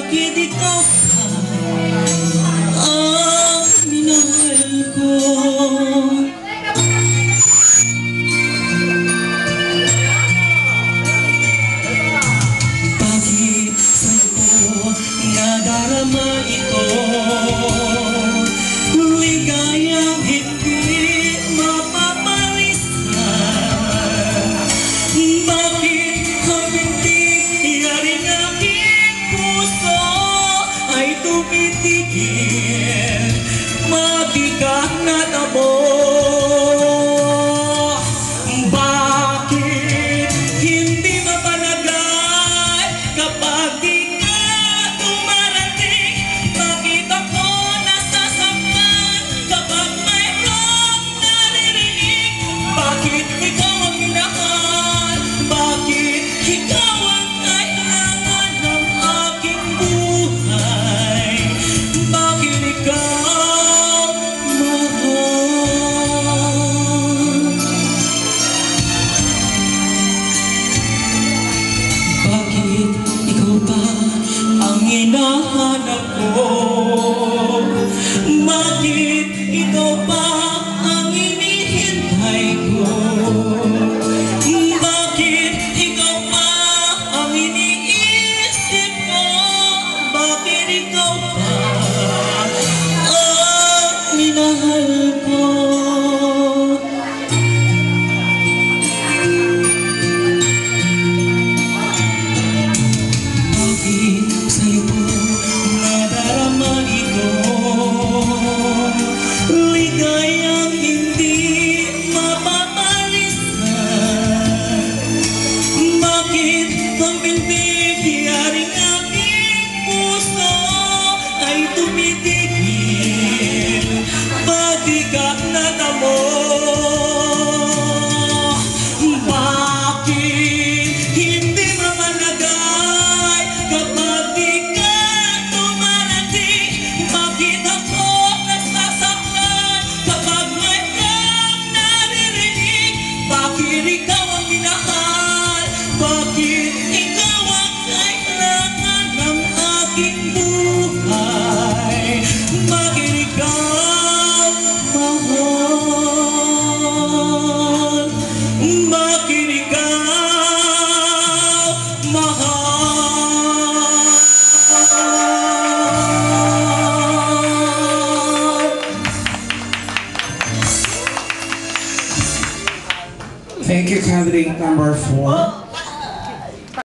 bakit ikaw ang minahal ko? Bakit sa'yo nadarama ito? Ligayang hindi mapapalisan. Bakit ang hindi yaring aking puso ay tumitigil? Mabigat na tabo. Bakit hindi mapalagay kapag di ka dumarating? Bakit ako nasasaktan kapag mayroong naririnig? Bakit ikaw ang minahal? Bakit ikaw ang kailangan ng aking buhay? Bakit ikaw mahal? Bakit ikaw ba ang hinahanap ko? Bakit ikaw ba ang hinihintay ko? Bakit ikaw ba ang iniisip ko? Bakit ikaw ba ang minahal ko? Bakit sa'yo nadarama ito? Ligayang hindi mapapalisan. Bakit ang bintig yaring aking puso ay tumitigil? Mabigat na tamo. Bakit hindi mamalagay kapag di ka dumarating? Bakit ako nasasaktan kapag mayroong naririnig? Bakit ikaw ang minahal? Bakit ikaw ang kailangan ng aking buhay? Bakit ikaw mahal? Bakit ikaw mahal? Thank you, candidate number 4.